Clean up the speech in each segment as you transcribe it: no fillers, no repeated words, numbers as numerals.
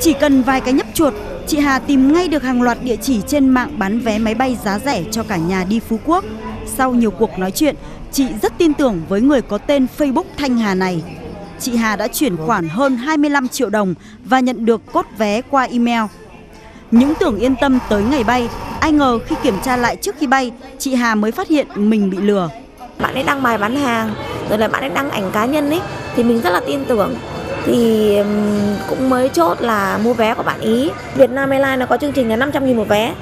Chỉ cần vài cái nhấp chuột, chị Hà tìm ngay được hàng loạt địa chỉ trên mạng bán vé máy bay giá rẻ cho cả nhà đi Phú Quốc. Sau nhiều cuộc nói chuyện, chị rất tin tưởng với người có tên Facebook Thanh Hà này. Chị Hà đã chuyển khoản hơn 25 triệu đồng và nhận được cốt vé qua email. Những tưởng yên tâm tới ngày bay, ai ngờ khi kiểm tra lại trước khi bay, chị Hà mới phát hiện mình bị lừa. Bạn ấy đăng bài bán hàng, rồi là bạn ấy đăng ảnh cá nhân ấy, thì mình rất là tin tưởng. Thì cũng mới chốt là mua vé của bạn ý. Vietnam Airlines nó có chương trình là 500.000 một vé.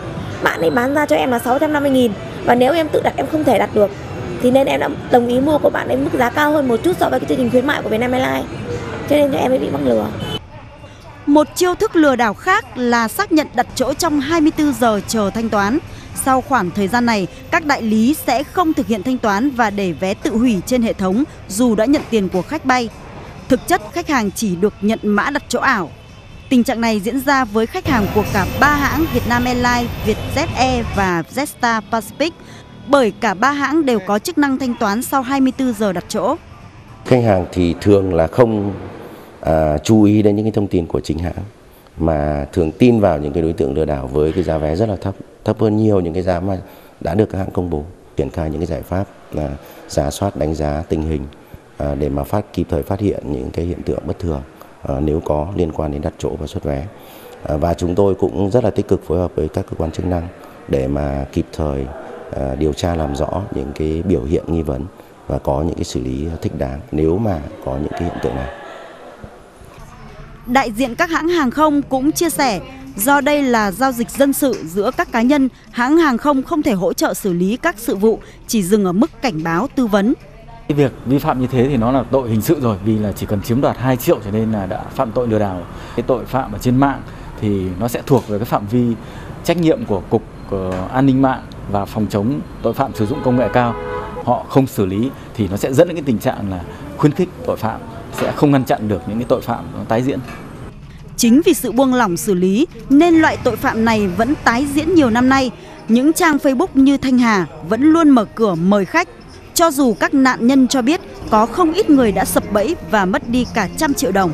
Bạn ấy bán ra cho em là 650.000. Và nếu em tự đặt em không thể đặt được, thì nên em đã đồng ý mua của bạn ấy mức giá cao hơn một chút so với cái chương trình khuyến mại của Vietnam Airlines. Cho nên cho em mới bị mắc lừa. Một chiêu thức lừa đảo khác là xác nhận đặt chỗ trong 24 giờ chờ thanh toán. Sau khoảng thời gian này, các đại lý sẽ không thực hiện thanh toán và để vé tự hủy trên hệ thống dù đã nhận tiền của khách bay. Thực chất, khách hàng chỉ được nhận mã đặt chỗ ảo. Tình trạng này diễn ra với khách hàng của cả 3 hãng Vietnam Airlines, Vietjet Air và Jetstar Pacific, bởi cả 3 hãng đều có chức năng thanh toán sau 24 giờ đặt chỗ. Khách hàng thì thường là không chú ý đến những cái thông tin của chính hãng, mà thường tin vào những cái đối tượng lừa đảo với cái giá vé rất là thấp hơn nhiều những cái giá mà đã được các hãng công bố. Triển khai những cái giải pháp là rà soát, đánh giá tình hình để mà kịp thời phát hiện những cái hiện tượng bất thường nếu có liên quan đến đặt chỗ và xuất vé. Và chúng tôi cũng rất là tích cực phối hợp với các cơ quan chức năng để mà kịp thời điều tra làm rõ những cái biểu hiện nghi vấn và có những cái xử lý thích đáng nếu mà có những cái hiện tượng này. Đại diện các hãng hàng không cũng chia sẻ, do đây là giao dịch dân sự giữa các cá nhân, hãng hàng không không thể hỗ trợ xử lý các sự vụ, chỉ dừng ở mức cảnh báo tư vấn. Cái việc vi phạm như thế thì nó là tội hình sự rồi, vì là chỉ cần chiếm đoạt 2 triệu cho nên là đã phạm tội lừa đảo. Cái tội phạm ở trên mạng thì nó sẽ thuộc về cái phạm vi trách nhiệm của Cục An ninh mạng và phòng chống tội phạm sử dụng công nghệ cao. Họ không xử lý thì nó sẽ dẫn đến cái tình trạng là khuyến khích tội phạm, sẽ không ngăn chặn được những cái tội phạm nó tái diễn. Chính vì sự buông lỏng xử lý nên loại tội phạm này vẫn tái diễn nhiều năm nay. Những trang Facebook như Thanh Hà vẫn luôn mở cửa mời khách, cho dù các nạn nhân cho biết có không ít người đã sập bẫy và mất đi cả trăm triệu đồng.